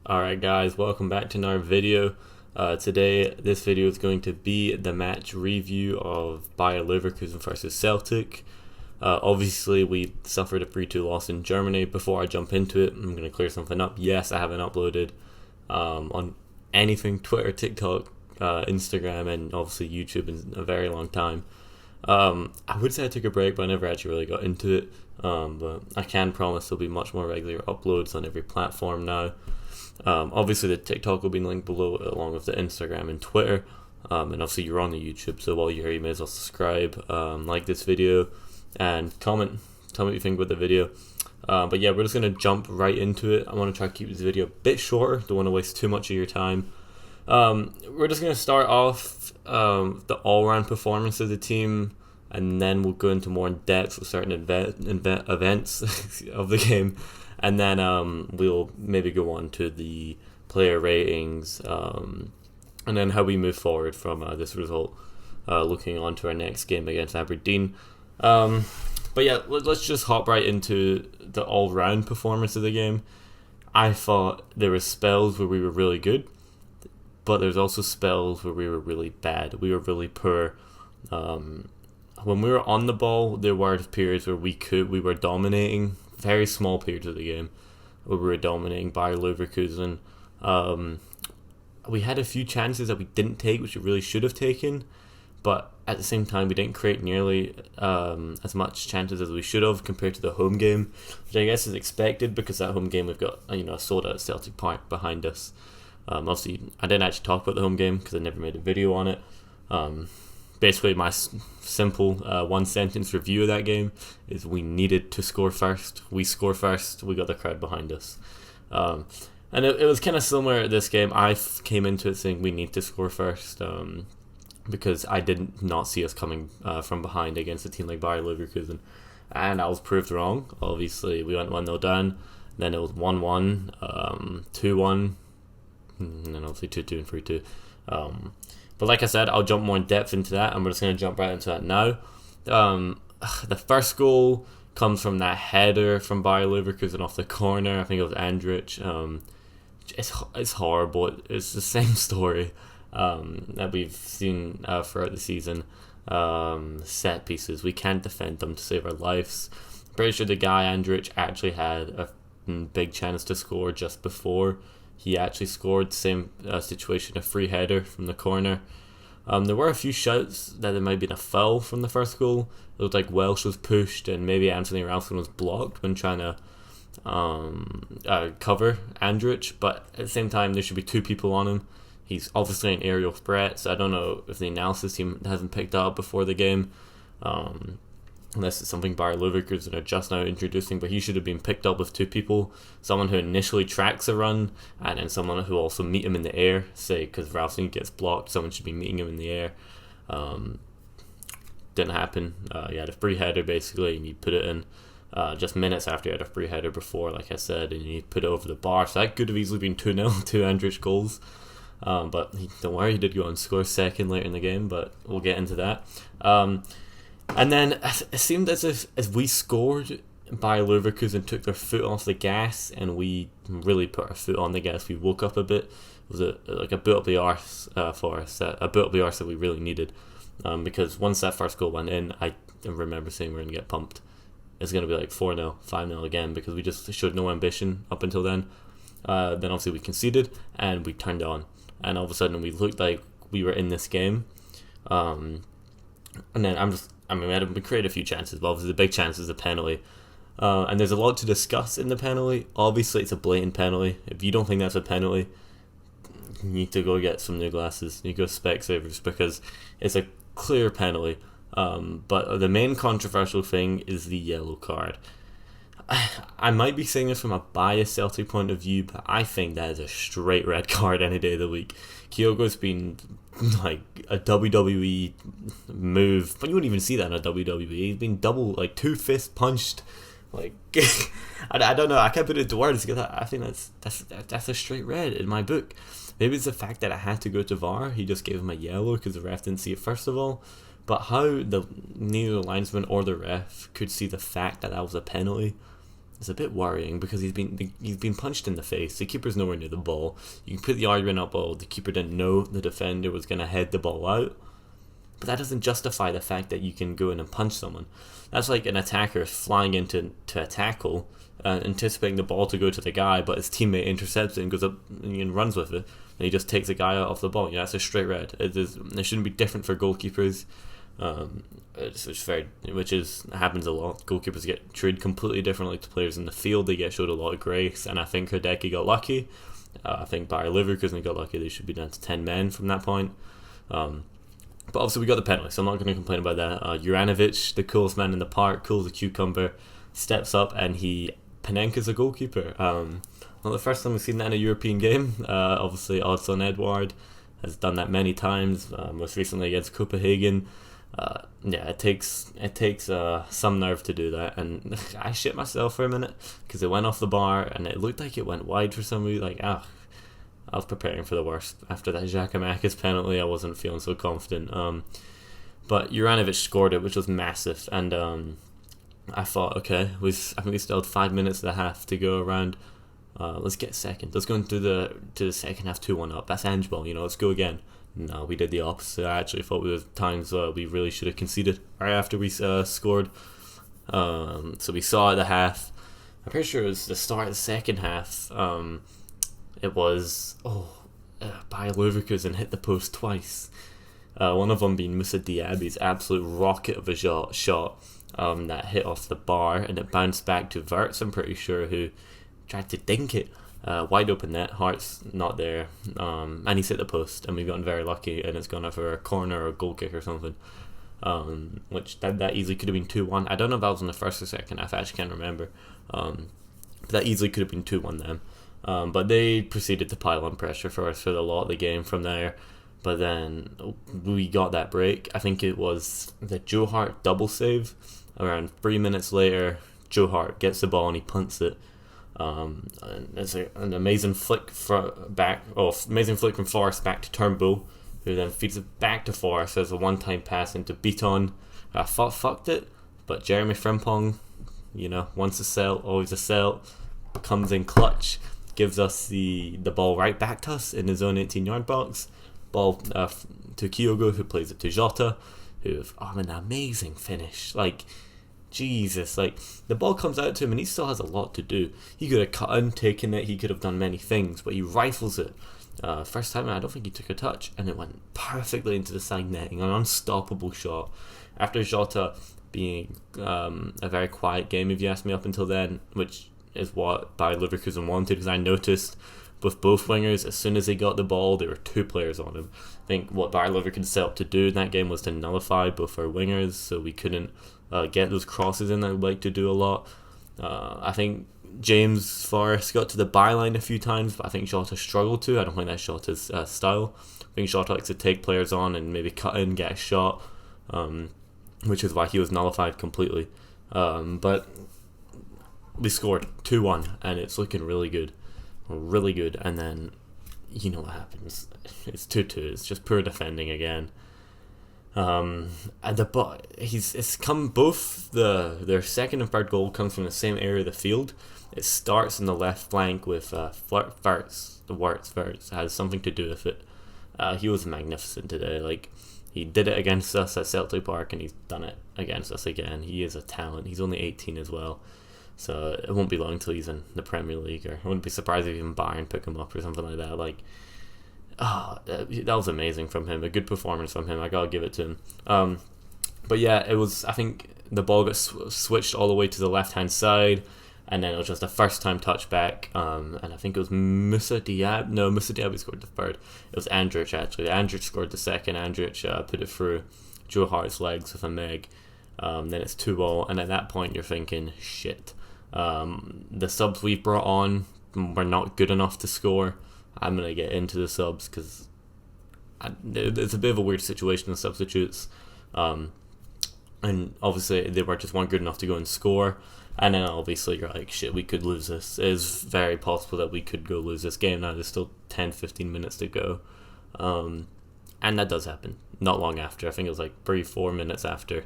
Alright guys, welcome back to another video. Today, this video is going to be the match review of Bayer Leverkusen versus Celtic. Obviously, we suffered a 3-2 loss in Germany. Before I jump into it, I'm going to clear something up. Yes, I haven't uploaded on anything, Twitter, TikTok, Instagram, and obviously YouTube in a very long time. I would say I took a break, but I never actually really got into it. But I can promise there'll be much more regular uploads on every platform now. Obviously the TikTok will be linked below along with the Instagram and Twitter, and obviously you're on the YouTube, so while you're here you may as well subscribe, like this video, and comment, tell me what you think about the video. But yeah, we're just going to jump right into it. I want to try to keep this video a bit shorter, don't want to waste too much of your time. We're just going to start off the all-round performance of the team, and then we'll go into more in depth with certain events of the game. And then we'll maybe go on to the player ratings, and then how we move forward from this result, looking on to our next game against Aberdeen. But yeah, let's just hop right into the all-round performance of the game. I thought there were spells where we were really good, but there's also spells where we were really bad. We were really poor. When we were on the ball, there were periods where we were dominating. Very small periods of the game where we were dominating Bayer Leverkusen. We had a few chances that we didn't take, which we really should have taken, but at the same time we didn't create nearly as much chances as we should have compared to the home game, which I guess is expected because that home game we've got a sold out Celtic Park behind us. Obviously I didn't actually talk about the home game because I never made a video on it. Basically, my simple one-sentence review of that game is we needed to score first. We score first. We got the crowd behind us. And it was kind of similar to this game. I came into it saying we need to score first because I did not see us coming from behind against a team like Bayer Leverkusen. And I was proved wrong. Obviously, we went 1-0 down. Then it was 1-1, 2-1, and then obviously 2-2 and 3-2. But like I said, I'll jump more in depth into that, and we're just going to jump right into that now. The first goal comes from that header from Bayer Leverkusen off the corner. I think it was Andrich. It's horrible. It's the same story that we've seen throughout the season. Set pieces, we can't defend them to save our lives. Pretty sure the guy Andrich actually had a big chance to score just before he actually scored. Same situation, a free header from the corner. There were a few shouts that there might have been a foul from the first goal. It looked like Welsh was pushed and maybe Anthony Ralston was blocked when trying to cover Andrich, but at the same time there should be two people on him. He's obviously an aerial threat, so I don't know if the analysis team hasn't picked up before the game. Unless it's something Bayer Leverkusen are just now introducing, but he should have been picked up with two people. Someone who initially tracks a run, and then someone who also meet him in the air. Say, because Ralston gets blocked, someone should be meeting him in the air. Didn't happen. He had a free header basically, and he put it in just minutes after he had a free header before, like I said, and he put it over the bar. So that could have easily been 2-0, two Andrich goals. But don't worry, he did go and score second later in the game, but we'll get into that. And then it seemed as if as we scored, Bayer Leverkusen took their foot off the gas, and we really put our foot on the gas. We woke up a bit. It was like a boot up the arse for us, a boot up the arse that we really needed. Because once that first goal went in, I remember saying we're going to get pumped. It's going to be like 4-0, 5-0 again, because we just showed no ambition up until then. Then obviously we conceded, and we turned on. And all of a sudden we looked like we were in this game. And then we created a few chances, but obviously the big chance is the penalty. And there's a lot to discuss in the penalty. Obviously, it's a blatant penalty. If you don't think that's a penalty, you need to go get some new glasses. You go Specsavers, because it's a clear penalty. But the main controversial thing is the yellow card. I might be saying this from a biased Celtic point of view, but I think that is a straight red card any day of the week. Kyogo's been like a WWE move, but you wouldn't even see that in a WWE. He's been two fist punched. Like I don't know. I can't put it into words because I think that's a straight red in my book. Maybe it's the fact that I had to go to VAR. He just gave him a yellow because the ref didn't see it first of all. But how neither the linesman or the ref could see the fact that was a penalty is a bit worrying because he's been punched in the face. The keeper's nowhere near the ball. You can put the argument up, the keeper didn't know the defender was going to head the ball out. But that doesn't justify the fact that you can go in and punch someone. That's like an attacker flying into a tackle, anticipating the ball to go to the guy, but his teammate intercepts it and goes up and runs with it, and he just takes the guy out off the ball. That's a straight red. It shouldn't be different for goalkeepers. Happens a lot. Goalkeepers get treated completely differently to players in the field. They get showed a lot of grace, and I think Hideki got lucky. I think Bayer Leverkusen got lucky. They should be down to 10 men from that point. But obviously we got the penalty, so I'm not going to complain about that. Juranovic, the coolest man in the park, cool as a cucumber, steps up and he Panenka's a goalkeeper. Not the first time we've seen that in a European game. Obviously Odsonne Edouard has done that many times, most recently against Copenhagen. It takes some nerve to do that, and I shit myself for a minute because it went off the bar and it looked like it went wide for some reason. I was preparing for the worst. After that Giakoumakis penalty, I wasn't feeling so confident. But Juranovic scored it, which was massive. And I thought, okay, I think we still had 5 minutes and a half to go around. Let's get second. Let's go into the second half 2-1 up. That's handball, let's go again. No, we did the opposite. I actually thought there was times we really should have conceded right after we scored. So we saw at the half. I'm pretty sure it was the start of the second half. It was Bayer Leverkusen hit the post twice. One of them being Moussa Diaby's absolute rocket of a shot that hit off the bar and it bounced back to Wirtz, I'm pretty sure, who tried to dink it. Wide open net, Hart's not there, and he's hit the post, and we've gotten very lucky, and it's gone out for a corner or a goal kick or something. Which that easily could have been 2-1. I don't know if that was in the first or second half. I actually can't remember. But that easily could have been 2-1 then. But they proceeded to pile on pressure for us for a lot of the game from there. But then we got that break. I think it was the Joe Hart double save. Around 3 minutes later, Joe Hart gets the ball and he punts it. And it's an amazing flick amazing flick from Forrest back to Turnbull, who then feeds it back to Forrest as a one-time pass into Beaton. I thought fucked it, but Jeremy Frimpong, once a Celt, always a Celt, comes in clutch, gives us the ball right back to us in his own 18-yard box. Ball to Kyogo, who plays it to Jota, who an amazing finish. Jesus, the ball comes out to him and he still has a lot to do. He could have cut in, taken it, he could have done many things, but he rifles it. First time I don't think he took a touch, and it went perfectly into the side netting, an unstoppable shot. After Jota being a very quiet game, if you ask me, up until then, which is what Bayer Leverkusen wanted, because I noticed with both wingers, as soon as they got the ball, there were two players on him. I think what Bayer Leverkusen set up to do in that game was to nullify both our wingers, so we couldn't get those crosses in that we'd like to do a lot. I think James Forrest got to the byline a few times, but I think Jota struggled to. I don't think that's Jota's style. I think Jota likes to take players on and maybe cut in, get a shot, which is why he was nullified completely. But we scored 2-1, and it's looking really good. Really good. And then, you know what happens. It's 2-2. It's just poor defending again. And it's come both their second and third goal comes from the same area of the field. It starts in the left flank with Wirtz. Wirtz has something to do with it. He was magnificent today. He did it against us at Celtic Park, and he's done it against us again. He is a talent. He's only 18 as well, so it won't be long until he's in the Premier League. Or I wouldn't be surprised if even Bayern pick him up or something like that. That was amazing from him. A good performance from him. I gotta give it to him. But yeah, it was. I think the ball got switched all the way to the left-hand side, and then it was just a first-time touchback. And I think it was Moussa Diaby. No, Moussa Diaby scored the third. It was Andrich actually. Andrich scored the second. Andrich put it through Joe Hart's legs with a meg. Then it's 2-0, and at that point you're thinking, shit. The subs we've brought on were not good enough to score. I'm going to get into the subs because it's a bit of a weird situation with substitutes. And obviously they were just weren't good enough to go and score. And then obviously you're like, shit, we could lose this. It is very possible that we could go lose this game now. There's still 10-15 minutes to go. And that does happen. Not long after. I think it was 3-4 minutes after.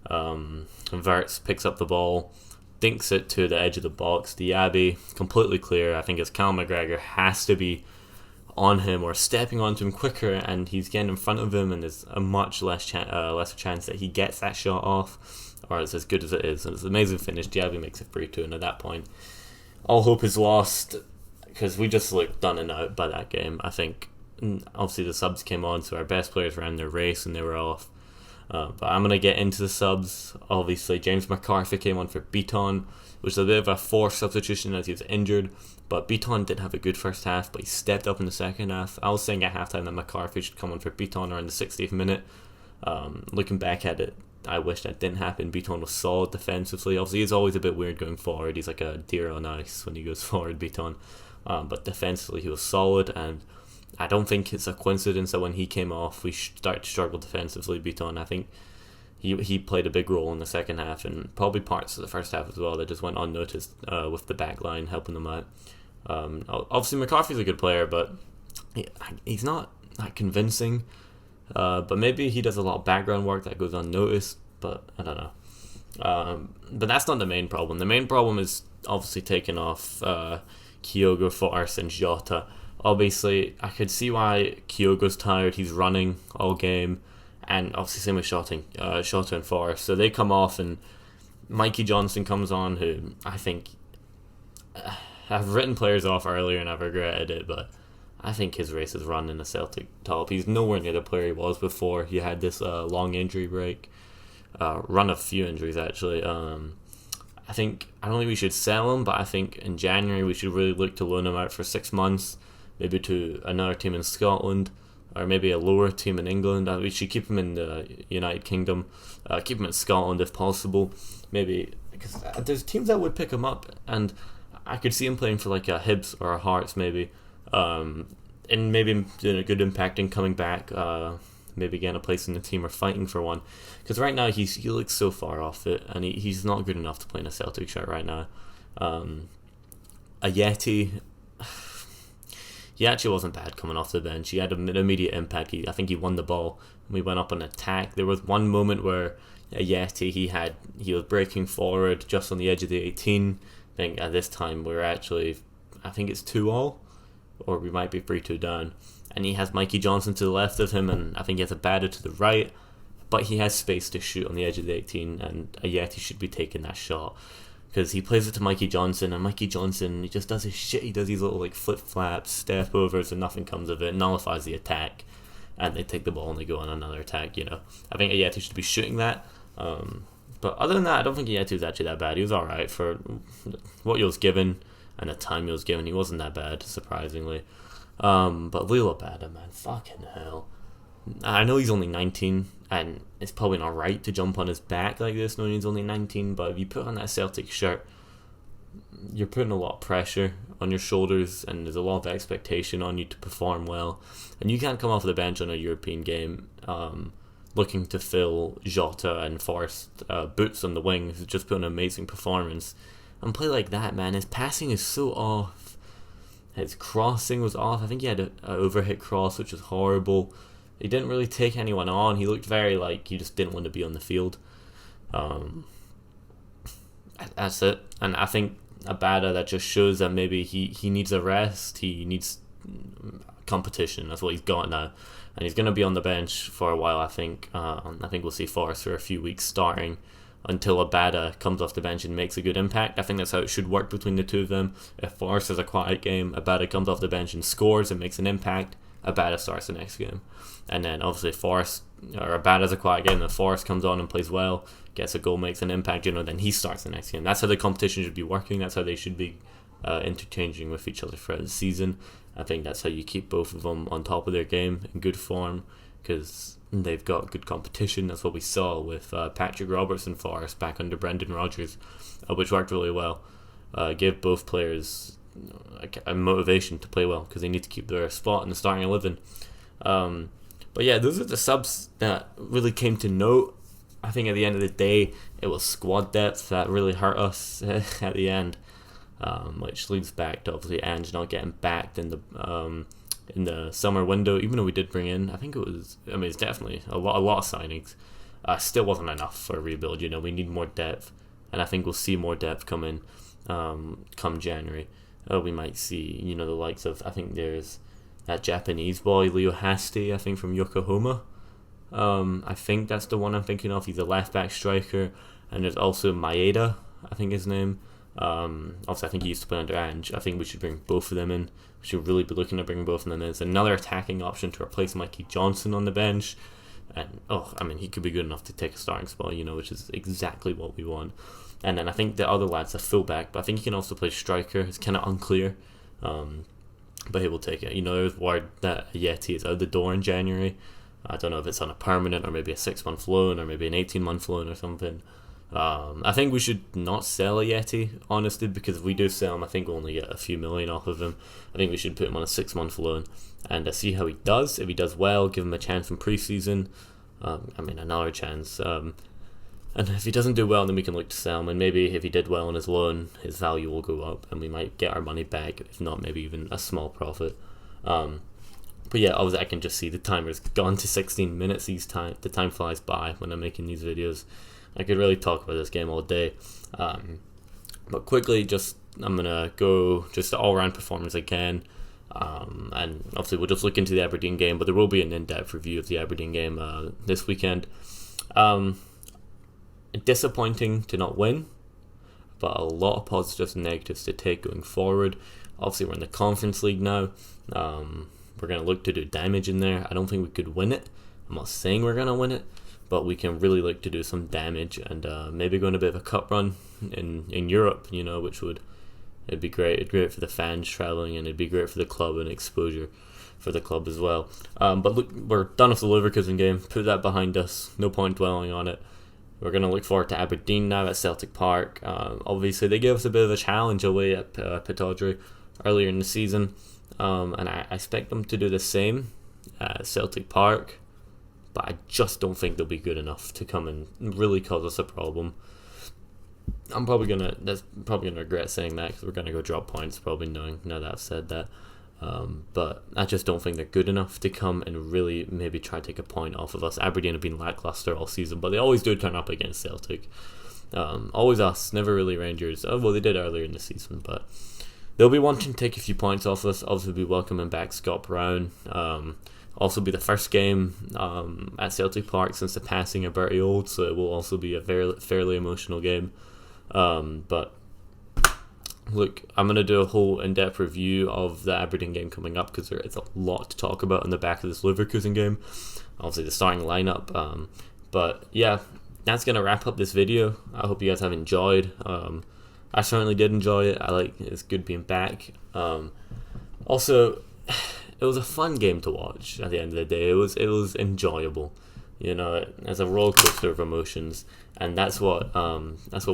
Wirtz picks up the ball, dinks it to the edge of the box. Diaby, completely clear. I think it's Callum McGregor has to be on him or stepping onto him quicker, and he's getting in front of him, and there's a much lesser chance that he gets that shot off, or it's as good as it is. And it's an amazing finish. Diaby makes it 3-2, and at that point, all hope is lost because we just looked done and out by that game. I think obviously the subs came on, so our best players ran their race and they were off. But I'm going to get into the subs. Obviously, James McCarthy came on for Beaton, which is a bit of a forced substitution as he was injured. But Beaton did have a good first half, but he stepped up in the second half. I was saying at halftime that McCarthy should come on for Beaton around the 60th minute. Looking back at it, I wish that didn't happen. Beaton was solid defensively. Obviously, he's always a bit weird going forward. He's like a deer on ice when he goes forward, Beaton. But defensively, he was solid, and I don't think it's a coincidence that when he came off, we started to struggle defensively. Beaton, I think he played a big role in the second half and probably parts of the first half as well that just went unnoticed with the back line helping them out. Obviously, McCarthy's a good player, but he's not that convincing. But maybe he does a lot of background work that goes unnoticed, but I don't know. But that's not the main problem. The main problem is obviously taking off Kyogo, Forrest, and Jota. Obviously, I could see why Kyogo's tired. He's running all game, and obviously same with Shota and Forrest. So they come off, and Mikey Johnson comes on, who I think I've written players off earlier and I've regretted it, but I think his race is run in the Celtic top. He's nowhere near the player he was before he had this long injury break. Run a few injuries actually. I don't think we should sell him, but I think in January we should really look to loan him out for 6 months, maybe to another team in Scotland or maybe a lower team in England. We should keep him in the United Kingdom, keep him in Scotland if possible, maybe, because there's teams that would pick him up, and I could see him playing for like a Hibs or a Hearts maybe, and maybe doing a good impact and coming back, maybe getting a place in the team or fighting for one. Because right now he looks so far off it, and he's not good enough to play in a Celtic shirt right now. Yeti, he actually wasn't bad coming off the bench. He had an immediate impact. I think he won the ball. We went up on attack. There was one moment where Yeti, he was breaking forward just on the edge of the 18. I think at this time we're actually, I think it's 2-2, or we might be 3-2 down. And he has Mikey Johnson to the left of him, and I think he has a Bada to the right. But he has space to shoot on the edge of the 18, and Yeti should be taking that shot. Because he plays it to Mikey Johnson, and Mikey Johnson, he just does his shit. He does these little like flip-flaps, step-overs, and nothing comes of it. Nullifies the attack, and they take the ball and they go on another attack, I think Yeti should be shooting that. But other than that, I don't think Yeti was actually that bad. He was alright for what he was given and the time he was given. He wasn't that bad, surprisingly. But Lila Bada, man, fucking hell. I know he's only 19, and it's probably not right to jump on his back like this knowing he's only 19, but if you put on that Celtic shirt, you're putting a lot of pressure on your shoulders, and there's a lot of expectation on you to perform well, and you can't come off the bench on a European game looking to fill Jota and Forrest boots on the wing, who's just put an amazing performance, and play like that, man. His passing is so off. His crossing was off. I think he had an overhit cross, which was horrible. He didn't really take anyone on. He looked very like he just didn't want to be on the field. That's it. And I think Abada, that just shows that maybe he needs a rest. He needs competition. That's what he's got now. And he's going to be on the bench for a while, I think. I think we'll see Forrest for a few weeks starting until Abada comes off the bench and makes a good impact. I think that's how it should work between the two of them. If Forrest has a quiet game, Abada comes off the bench and scores and makes an impact, Abada starts the next game. And then obviously Abada has a quiet game, then Forrest comes on and plays well, gets a goal, makes an impact, then he starts the next game. That's how the competition should be working. That's how they should be interchanging with each other throughout the season. I think that's how you keep both of them on top of their game in good form, because they've got good competition. That's what we saw with Patrick Roberts and Forrest back under Brendan Rodgers, which worked really well. Give both players a motivation to play well, because they need to keep their spot in the starting 11. But yeah, those are the subs that really came to note. I think at the end of the day, it was squad depth that really hurt us at the end, which leads back to obviously Ange not getting backed in the summer window. Even though we did bring in, it's definitely a lot of signings. Still wasn't enough for a rebuild. We need more depth. and I think we'll see more depth come January. We might see, the likes of, I think there's that Japanese boy, Leo Hasty, I think from Yokohama. I think that's the one I'm thinking of. He's a left back striker, and there's also Maeda, I think his name. Also, I think he used to play under Ange. I think we should bring both of them in. We should really be looking to bring both of them in. It's another attacking option to replace Mikey Johnson on the bench. And, he could be good enough to take a starting spot, which is exactly what we want. And then I think the other lad's a fullback, but I think he can also play striker. It's kind of unclear, but he will take it. There's word that Yeti is out the door in January. I don't know if it's on a permanent or maybe a 6-month loan or maybe an 18-month loan or something. I think we should not sell a Yeti, honestly, because if we do sell him, I think we'll only get a few million off of him. I think we should put him on a 6-month loan and see how he does. If he does well, give him a chance in pre-season. Another chance. And if he doesn't do well, then we can look to sell him. And maybe if he did well on his loan, his value will go up and we might get our money back. If not, maybe even a small profit. But yeah, obviously I can just see the timer's gone to 16 minutes. The time flies by when I'm making these videos. I could really talk about this game all day. But quickly, I'm going to go just the all-round performance again. And obviously we'll just look into the Aberdeen game, but there will be an in-depth review of the Aberdeen game this weekend. Disappointing to not win, but a lot of positives and negatives to take going forward. Obviously we're in the Conference League now. We're going to look to do damage in there. I don't think we could win it. I'm not saying we're going to win it, but we can really look to do some damage and maybe go on a bit of a cup run in Europe, which it'd be great. It'd be great for the fans travelling, and it'd be great for the club and exposure for the club as well. But look, we're done with the Leverkusen game. Put that behind us. No point dwelling on it. We're going to look forward to Aberdeen now at Celtic Park. Obviously, they gave us a bit of a challenge away at Pittodrie earlier in the season, and I expect them to do the same at Celtic Park. But I just don't think they'll be good enough to come and really cause us a problem. That's probably gonna regret saying that because we're gonna go drop points probably now that I've said that. But I just don't think they're good enough to come and really maybe try to take a point off of us. Aberdeen have been lackluster all season, but they always do turn up against Celtic. Always us, never really Rangers. Oh, well, they did earlier in the season, but they'll be wanting to take a few points off us. Obviously, we'll be welcoming back Scott Brown. Also be the first game at Celtic Park since the passing of Bertie Auld, so it will also be a fairly emotional game. But look, I'm going to do a whole in-depth review of the Aberdeen game coming up because there is a lot to talk about in the back of this Leverkusen game. Obviously the starting lineup. But yeah, that's going to wrap up this video. I hope you guys have enjoyed. I certainly did enjoy it. It's good being back. Also, it was a fun game to watch at the end of the day. It was enjoyable. As a roller coaster of emotions, and that's what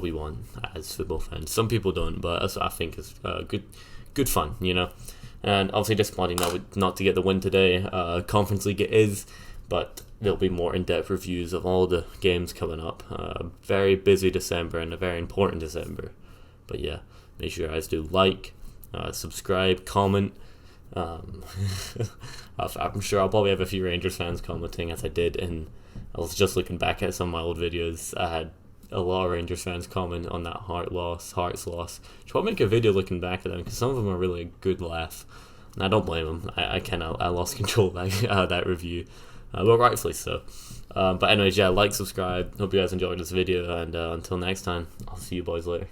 we want as football fans. Some people don't, but that's what I think is good fun. And obviously disappointing not to get the win today. Conference League it is, but there'll be more in-depth reviews of all the games coming up. Very busy December and a very important December. But yeah, make sure you guys do subscribe, comment. I'm sure I'll probably have a few Rangers fans commenting as I did, and I was just looking back at some of my old videos. I had a lot of Rangers fans comment on that Hearts loss. Should probably make a video looking back at them because some of them are really a good laugh, and I don't blame them. I lost control of that review, but rightfully so. But anyways, yeah, subscribe. Hope you guys enjoyed this video, and until next time, I'll see you boys later.